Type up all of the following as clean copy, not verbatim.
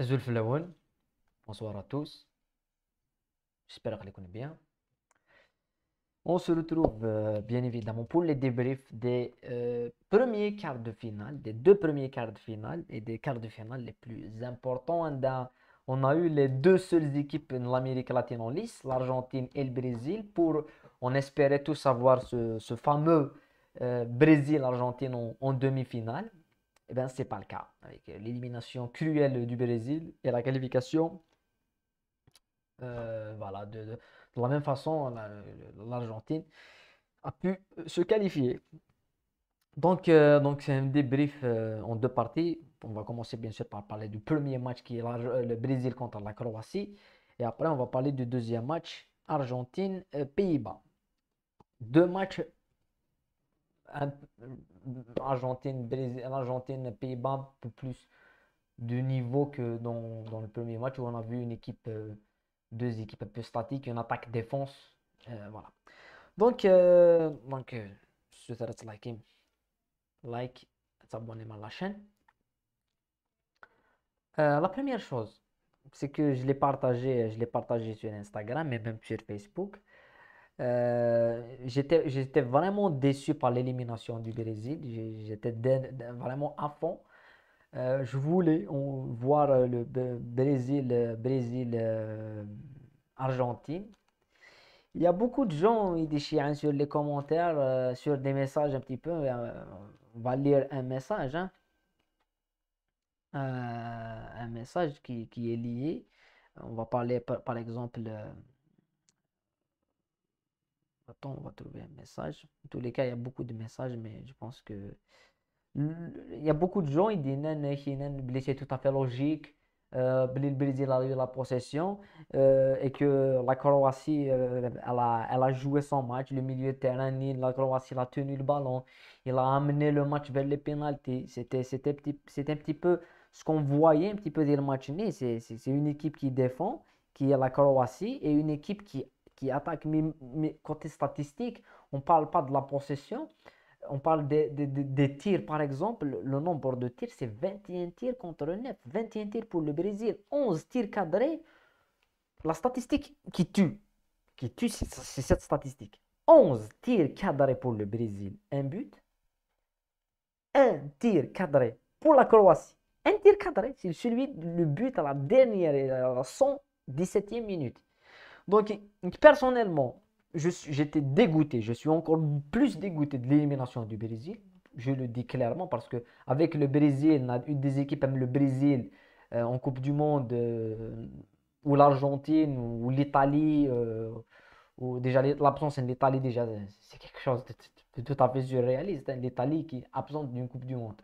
Zulf Laoun, bonsoir à tous, j'espère que vous allez bien. On se retrouve bien évidemment pour les débriefs des premiers quarts de finale, des deux premiers quarts de finale et des quarts de finale les plus importants. On a eu les deux seules équipes de l'Amérique latine en lice, l'Argentine et le Brésil, on espérait tous avoir ce fameux Brésil-Argentine en demi-finale. Eh bien, ce n'est pas le cas, avec l'élimination cruelle du Brésil et la qualification. Voilà, de la même façon, l'Argentine a pu se qualifier. Donc c'est un débrief en deux parties. On va commencer bien sûr par parler du premier match qui est le Brésil contre la Croatie. Et après, on va parler du deuxième match, Argentine-Pays-Bas. Deux matchs, un- Argentine-Pays-Bas, un peu plus de niveau que dans le premier match où on a vu deux équipes un peu statiques, une attaque-défense. Voilà. Donc, je te laisse like, s'abonner à la chaîne. La première chose, c'est que je l'ai partagé sur Instagram et même sur Facebook. J'étais vraiment déçu par l'élimination du Brésil. J'étais vraiment à fond. Je voulais voir le Brésil Argentine. Il y a beaucoup de gens ils déchirent sur les commentaires, sur des messages un petit peu. On va lire un message, hein. Un message qui est lié. On va parler par exemple. Attends, on va trouver un message. En tous les cas, il y a beaucoup de messages, mais je pense que il y a beaucoup de gens qui disent que c'est tout à fait logique. Que le Brésil a eu la possession et que la Croatie elle a joué son match. Le milieu de terrain, la Croatie elle a tenu le ballon. Il a amené le match vers les pénaltys. C'était un petit peu ce qu'on voyait un petit peu dès le match né. C'est une équipe qui défend, qui est la Croatie, et une équipe qui attaque. Mais côté statistique, on ne parle pas de la possession. On parle des tirs, par exemple. Le nombre de tirs, c'est 21 tirs contre 9. 21 tirs pour le Brésil, 11 tirs cadrés. La statistique qui tue, c'est cette statistique. 11 tirs cadrés pour le Brésil, un but. Un tir cadré pour la Croatie. Un tir cadré, c'est celui, le but à la dernière, à la 117e minute. Donc, personnellement, j'étais dégoûté. Je suis encore plus dégoûté de l'élimination du Brésil. Je le dis clairement parce que avec le Brésil, on a une des équipes, même le Brésil, en Coupe du Monde, ou l'Argentine, ou l'Italie, ou déjà l'absence de l'Italie, déjà, c'est quelque chose de tout à fait surréaliste, hein. L'Italie qui est absente d'une Coupe du Monde.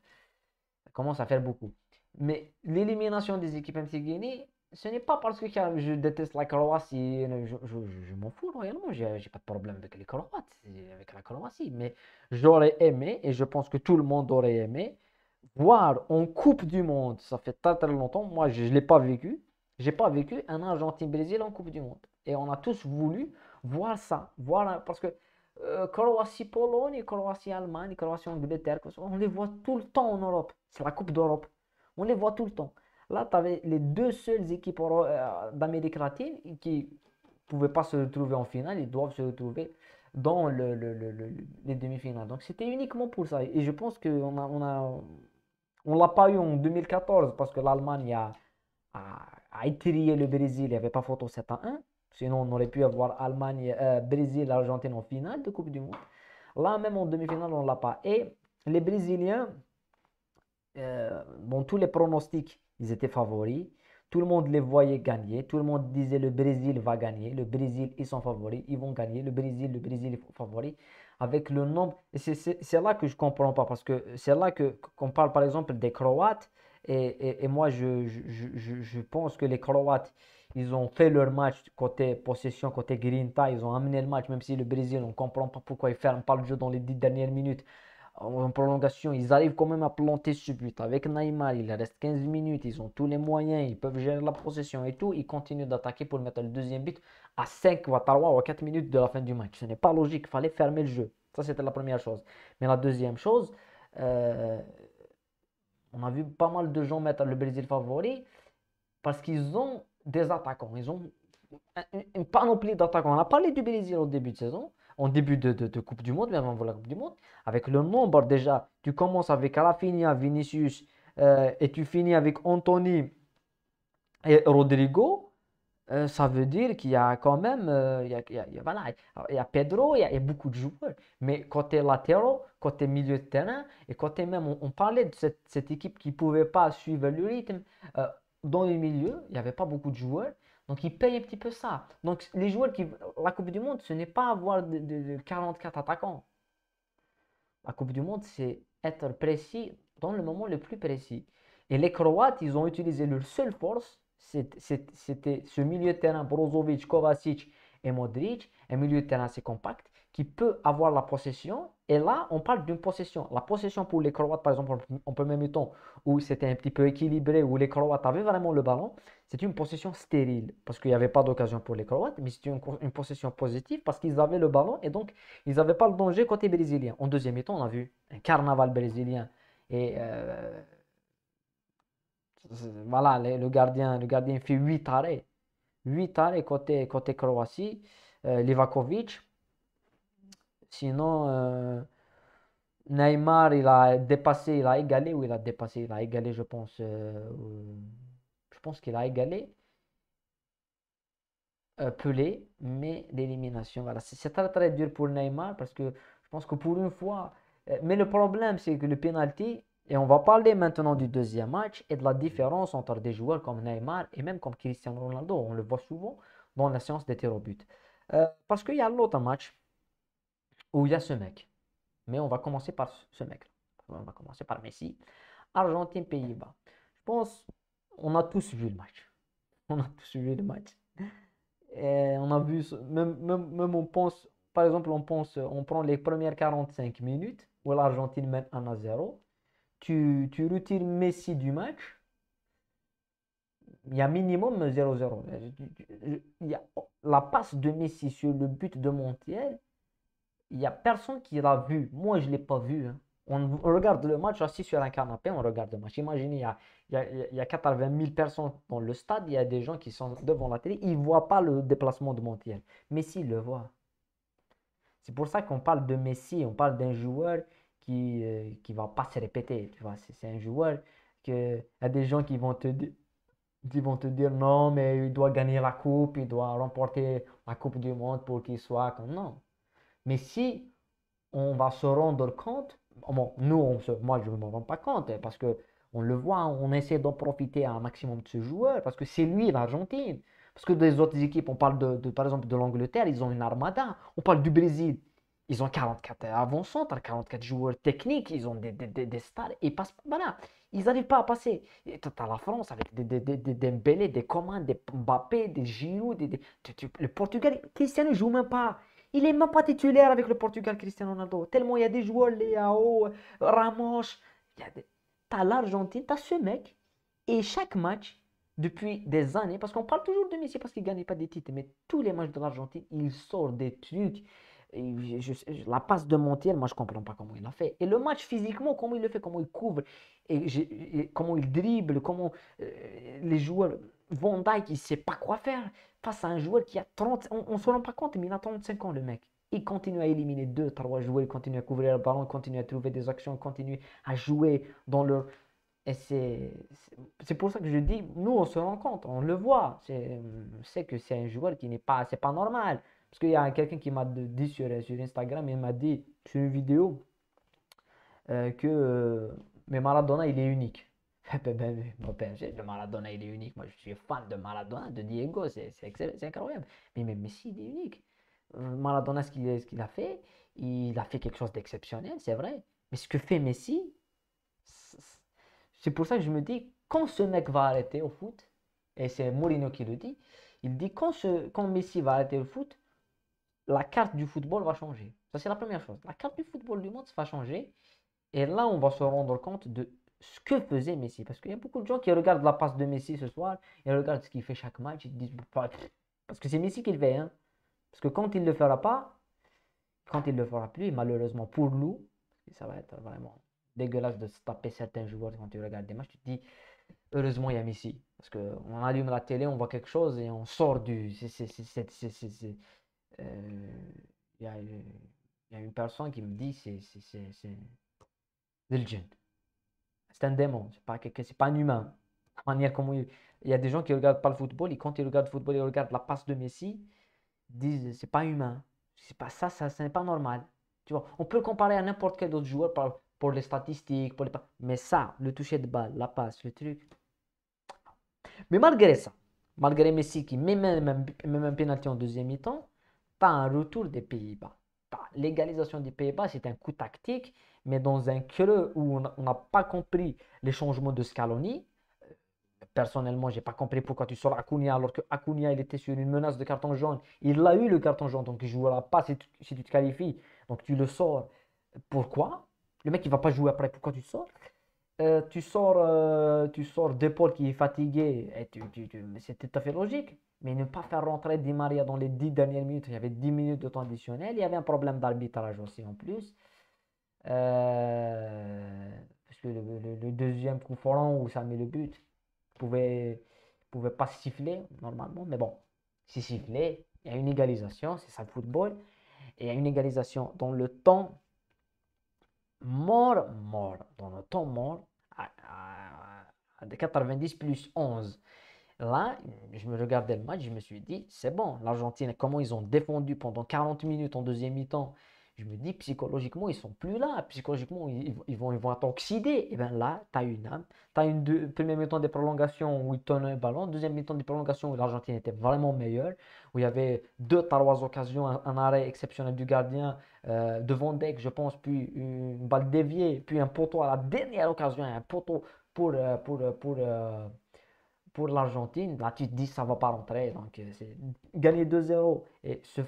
Ça commence à faire beaucoup. Mais l'élimination des équipes MCGN, ce n'est pas parce que je déteste la Croatie. Je m'en fous réellement. J'ai pas de problème avec les Croates, avec la Croatie. Mais j'aurais aimé, et je pense que tout le monde aurait aimé, voir en Coupe du Monde. Ça fait très très longtemps. Moi, je ne l'ai pas vécu. J'ai pas vécu un Argentine-Brésil en Coupe du Monde. Et on a tous voulu voir ça. Parce que Croatie-Pologne, Croatie-Allemagne, Croatie-Angleterre, on les voit tout le temps en Europe. C'est la Coupe d'Europe. On les voit tout le temps. Là, tu avais les deux seules équipes d'Amérique latine qui ne pouvaient pas se retrouver en finale. Ils doivent se retrouver dans les demi-finales. Donc, c'était uniquement pour ça. Et je pense qu'on l'a pas eu en 2014 parce que l'Allemagne a étrié le Brésil. Il n'y avait pas photo 7-1. Sinon, on aurait pu avoir Allemagne, Brésil, Argentine en finale de Coupe du Monde. Là, même en demi-finale, on ne l'a pas. Et les Brésiliens, dans tous les pronostics, ils étaient favoris. Tout le monde les voyait gagner. Tout le monde disait le Brésil va gagner. Le Brésil, ils sont favoris. Ils vont gagner. Le Brésil est favori. Avec le nombre. Et c'est là que je ne comprends pas. Parce que c'est là qu'on parle par exemple des Croates. Et moi, je pense que les Croates, ils ont fait leur match côté possession, côté grinta. Ils ont amené le match. Même si le Brésil, on ne comprend pas pourquoi ils ne ferment pas le jeu dans les 10 dernières minutes en prolongation, ils arrivent quand même à planter ce but. Avec Neymar, il reste 15 minutes, ils ont tous les moyens, ils peuvent gérer la possession et tout. Ils continuent d'attaquer pour mettre le deuxième but à 5 ou à 3 ou à 4 minutes de la fin du match. Ce n'est pas logique, il fallait fermer le jeu. Ça, c'était la première chose. Mais la deuxième chose, euh, on a vu pas mal de gens mettre le Brésil favori. Parce qu'ils ont des attaquants. Ils ont une panoplie d'attaquants. On a parlé du Brésil au début de saison, en début de Coupe du Monde, même avant la Coupe du Monde. Avec le nombre déjà, tu commences avec Rafinha, Vinicius, et tu finis avec Anthony et Rodrigo. Ça veut dire qu'il y a quand même, voilà, il y a Pedro, il y a beaucoup de joueurs. Mais côté latéraux, côté milieu de terrain, et côté même, on parlait de cette équipe qui ne pouvait pas suivre le rythme. euh, dans le milieu, il n'y avait pas beaucoup de joueurs. Donc, ils payent un petit peu ça. Donc, les joueurs qui. La Coupe du Monde, ce n'est pas avoir de 44 attaquants. La Coupe du Monde, c'est être précis dans le moment le plus précis. Et les Croates, ils ont utilisé leur seule force, c'était ce milieu de terrain, Brozovic, Kovacic et Modric, un milieu de terrain assez compact, qui peut avoir la possession. Et là, on parle d'une possession. La possession pour les Croates, par exemple, en premier mi-temps, où c'était un petit peu équilibré, où les Croates avaient vraiment le ballon, c'est une possession stérile, parce qu'il n'y avait pas d'occasion pour les Croates, mais c'était une possession positive, parce qu'ils avaient le ballon, et donc ils n'avaient pas le danger côté brésilien. En deuxième mi-temps, on a vu un carnaval brésilien. Et voilà, le gardien fait 8 arrêts. 8 arrêts côté Croatie. Livakovic. Sinon, Neymar, il a dépassé, il a égalé, ou il a dépassé, il a égalé, je pense qu'il a égalé Pelé, mais l'élimination, voilà. C'est très très dur pour Neymar parce que je pense que pour une fois, mais le problème c'est que le penalty, et on va parler maintenant du deuxième match et de la différence entre des joueurs comme Neymar et même comme Cristiano Ronaldo, on le voit souvent dans la séance des tirs au but. Parce qu'il y a l'autre match où il y a ce mec, mais on va commencer par ce mec. On va commencer par Messi. Argentine-Pays-Bas. Je pense, on a tous vu le match. On a tous vu le match. Et on a vu, même on pense, par exemple, on prend les premières 45 minutes où l'Argentine mène 1-0. Tu retires Messi du match, il y a minimum 0-0. Il y a la passe de Messi sur le but de Montiel, il n'y a personne qui l'a vu. Moi, je ne l'ai pas vu, hein. On regarde le match assis sur un canapé, on regarde le match. Imaginez, il y a 80 000 personnes dans le stade, il y a des gens qui sont devant la télé, ils ne voient pas le déplacement de Montiel. Messi le voit. C'est pour ça qu'on parle de Messi, on parle d'un joueur qui va pas se répéter. Tu vois, c'est un joueur que il y a des gens qui vont te dire non, mais il doit gagner la coupe, il doit remporter la Coupe du Monde pour qu'il soit comme non. Mais si on va se rendre compte, bon, nous, moi je ne me rends pas compte parce que on le voit, on essaie d'en profiter un maximum de ce joueur parce que c'est lui l'Argentine. Parce que des autres équipes, on parle par exemple de l'Angleterre, ils ont une armada. On parle du Brésil, ils ont 44 avant-centres, 44 joueurs techniques, ils ont des stars, et passent, voilà, ils n'arrivent pas à passer. Tu as la France avec des Dembélé, des Coman, des Mbappé, des Giroud, le Portugal, Cristiano ne joue même pas. Il n'est même pas titulaire avec le Portugal, Cristiano Ronaldo. Tellement il y a des joueurs, Leao, Ramos. T'as l'Argentine, t'as ce mec. Et chaque match, depuis des années, parce qu'on parle toujours de Messi parce qu'il ne gagne pas des titres, mais tous les matchs de l'Argentine, il sort des trucs. La passe de Montiel, moi je ne comprends pas comment il a fait. Et le match physiquement, comment il le fait, comment il couvre, et comment il dribble, comment les joueurs. Van Dijk, il ne sait pas quoi faire face à un joueur qui a 30. On ne se rend pas compte, mais il a 35 ans, le mec. Il continue à éliminer 2, 3 joueurs, il continue à couvrir le ballon, il continue à trouver des actions, il continue à jouer dans leur. Et c'est pour ça que je dis, nous, on se rend compte, on le voit. C'est que c'est un joueur qui n'est pas. C'est pas normal. Parce qu'il y a quelqu'un qui m'a dit sur Instagram, il m'a dit sur une vidéo que mais Maradona, il est unique. Le Maradona, il est unique. Moi, je suis fan de Maradona, de Diego, c'est incroyable. Mais Messi, il est unique. Maradona, ce qu'il a fait, il a fait quelque chose d'exceptionnel, c'est vrai. Mais ce que fait Messi, c'est pour ça que je me dis, quand ce mec va arrêter au foot, et c'est Mourinho qui le dit, il dit quand Messi va arrêter le foot, la carte du football va changer. Ça, c'est la première chose. La carte du football du monde va changer. Et là, on va se rendre compte de ce que faisait Messi. Parce qu'il y a beaucoup de gens qui regardent la passe de Messi ce soir et regardent ce qu'il fait chaque match. Ils disent, parce que c'est Messi qui le fait. Hein. Parce que quand il ne le fera pas, quand il ne le fera plus, malheureusement pour nous, ça va être vraiment dégueulasse de se taper certains joueurs quand tu regardes des matchs. Tu te dis, heureusement, il y a Messi. Parce qu'on allume la télé, on voit quelque chose et on sort du. Il y a, il y a une personne qui me dit c'est le djinn. C'est un démon, c'est pas un humain. La manière comment il y a des gens qui regardent pas le football et quand ils regardent le football, ils regardent la passe de Messi, ils disent c'est pas humain. C'est pas ça n'est pas normal. Tu vois, on peut le comparer à n'importe quel autre joueur pour les statistiques, mais ça, le toucher de balle, la passe, le truc. Mais malgré ça, malgré Messi qui met même un penalty en deuxième mi-temps, tu as un retour des Pays-Bas. L'égalisation des Pays-Bas, c'est un coup tactique, mais dans un creux où on n'a pas compris les changements de Scaloni. Personnellement, je n'ai pas compris pourquoi tu sors Acuna alors que Acuna il était sur une menace de carton jaune. Il a eu le carton jaune, donc il ne jouera pas si tu te qualifies. Donc tu le sors. Pourquoi? Le mec il ne va pas jouer après, pourquoi tu le sors? Tu sors Paul qui est fatigué, et c'est tout à fait logique. Mais ne pas faire rentrer Di Maria dans les 10 dernières minutes, il y avait 10 minutes de temps additionnel, il y avait un problème d'arbitrage aussi en plus. Parce que le deuxième coup franc où ça met le but, pouvait, pouvait pas siffler normalement, mais bon, c'est sifflé, il y a une égalisation, c'est ça le football, et il y a une égalisation dans le temps mort, dans le temps mort, à 90 plus 11. Là, je me regardais le match, je me suis dit, c'est bon, l'Argentine, comment ils ont défendu pendant 40 minutes en deuxième mi-temps. Je me dis, psychologiquement, ils sont plus là. Psychologiquement, ils vont être oxydés. Et bien là, tu as une âme. Tu as première mi-temps des prolongations où ils tentent un ballon. Deuxième mi-temps des prolongations où l'Argentine était vraiment meilleure. Où il y avait 2 3 occasions, un arrêt exceptionnel du gardien, de Van Dijk, je pense, puis une balle déviée, puis un poteau à la dernière occasion, un poteau pour, euh, pour, euh, pour, euh, pour l'Argentine, là tu te dis ça va pas rentrer. Donc c'est gagner 2-0 et se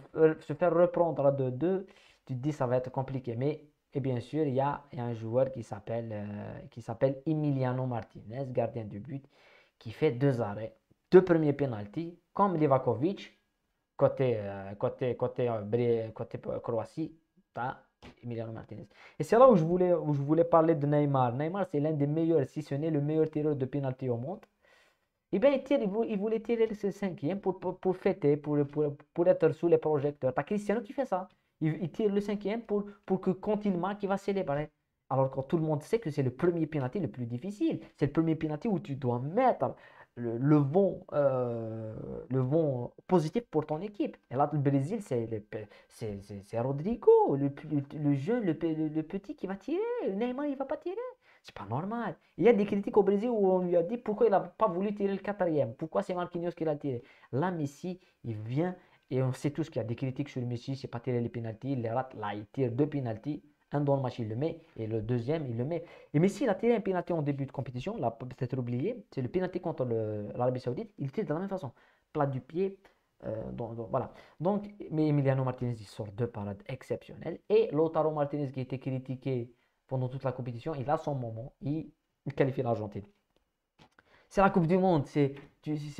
faire reprendre à 2-2, tu te dis ça va être compliqué. Mais et bien sûr, il y a un joueur qui s'appelle Emiliano Martinez, gardien de but, qui fait 2 arrêts, 2 premiers penalties, comme Livakovic, côté Croatie, t'as Emiliano Martinez. Et c'est là où je voulais parler de Neymar. Neymar, c'est l'un des meilleurs, si ce n'est le meilleur tireur de penalty au monde. Eh bien, il voulait tirer le cinquième pour fêter, pour être sous les projecteurs. T'as Cristiano qui fait ça. Il tire le cinquième pour que quand il marque, il va célébrer. Alors que tout le monde sait que c'est le premier penalty le plus difficile. C'est le premier penalty où tu dois mettre le vent positif pour ton équipe. Et là, le Brésil, c'est Rodrigo, le jeune, le petit qui va tirer. Neymar, il ne va pas tirer. C'est pas normal. Il y a des critiques au Brésil où on lui a dit pourquoi il n'a pas voulu tirer le quatrième. Pourquoi c'est Marquinhos qui l'a tiré. Là, Messi, il vient et on sait tous qu'il y a des critiques sur Messi. C'est pas tirer les pénaltys. Il les rate. Là, il tire 2 pénaltys. Un dans le match, il le met. Et le deuxième, il le met. Et Messi, il a tiré un pénalty en début de compétition. Là, peut-être oublié. C'est le pénalty contre l'Arabie Saoudite. Il tire de la même façon. Plat du pied. Voilà. Donc, mais Emiliano Martinez, il sort 2 parades exceptionnelles. Et Lautaro Martinez, qui a été critiqué pendant toute la compétition, il a son moment, il qualifie l'Argentine. C'est la Coupe du Monde, c'est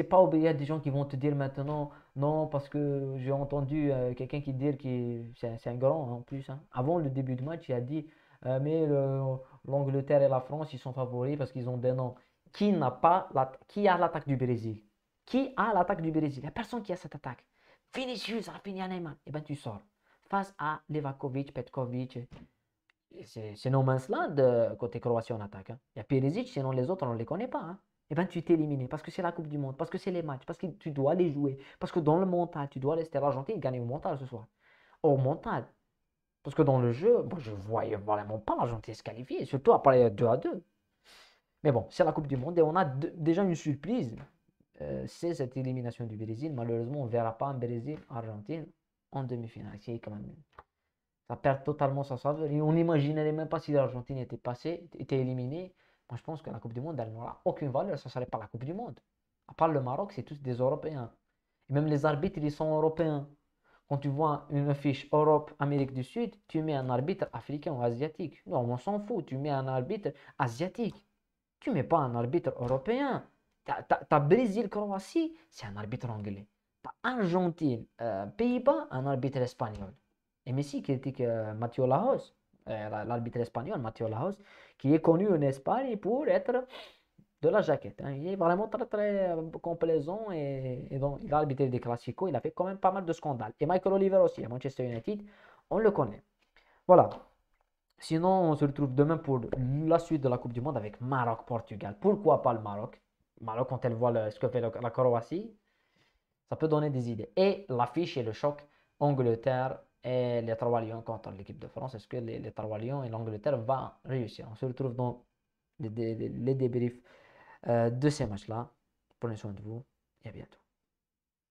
pas oublié, il y a des gens qui vont te dire maintenant, non, parce que j'ai entendu quelqu'un qui dire que c'est un grand en plus. Hein. Avant le début du match, il a dit, mais l'Angleterre et la France, ils sont favoris parce qu'ils ont des noms. Qui a l'attaque du Brésil? Qui a l'attaque du Brésil? Il n'y a personne qui a cette attaque. Vinicius, Rafinha, Neymar. Et bien tu sors. Face à Levakovic, Petkovic, c'est No Man's Land côté Croatie en attaque. Hein. Il y a Perisic, sinon les autres, on ne les connaît pas. Hein. Et bien, tu t'es éliminé parce que c'est la Coupe du Monde, parce que c'est les matchs, parce que tu dois les jouer, parce que dans le mental, tu dois rester. L'Argentine gagne au mental ce soir. Au mental. Parce que dans le jeu, bon, je ne voyais vraiment pas l'Argentine se qualifier, surtout après 2-2. Mais bon, c'est la Coupe du Monde et on a déjà une surprise. C'est cette élimination du Brésil. Malheureusement, on ne verra pas un Brésil-Argentine en demi-finale. C'est quand même ça perd totalement sa saveur. Et on n'imaginerait même pas si l'Argentine était éliminée. Moi, je pense que la Coupe du Monde, elle n'aura aucune valeur. Ça ne serait pas la Coupe du Monde. À part le Maroc, c'est tous des Européens. Et même les arbitres, ils sont européens. Quand tu vois une affiche Europe-Amérique du Sud, tu mets un arbitre africain ou asiatique. Non, on s'en fout. Tu mets un arbitre asiatique. Tu mets pas un arbitre européen. T'as Brésil-Croatie, c'est un arbitre anglais. T'as Argentine, Pays-Bas, un arbitre espagnol. Et Messi critique Mathieu Laos, l'arbitre espagnol Mathieu Laos, qui est connu en Espagne pour être de la jaquette, hein. Il est vraiment très très complaisant et donc il a arbitré des classicos, il a fait quand même pas mal de scandales. Et Michael Oliver aussi à Manchester United, on le connaît. Voilà. Sinon, on se retrouve demain pour la suite de la Coupe du Monde avec Maroc-Portugal. Pourquoi pas le Maroc? Maroc, quand elle voit ce que fait la Croatie, ça peut donner des idées. Et l'affiche et le choc, Angleterre et les Trois Lions contre l'équipe de France. Est-ce que les Trois Lions et l'Angleterre vont réussir? On se retrouve dans les débriefs de ces matchs-là. Prenez soin de vous et à bientôt.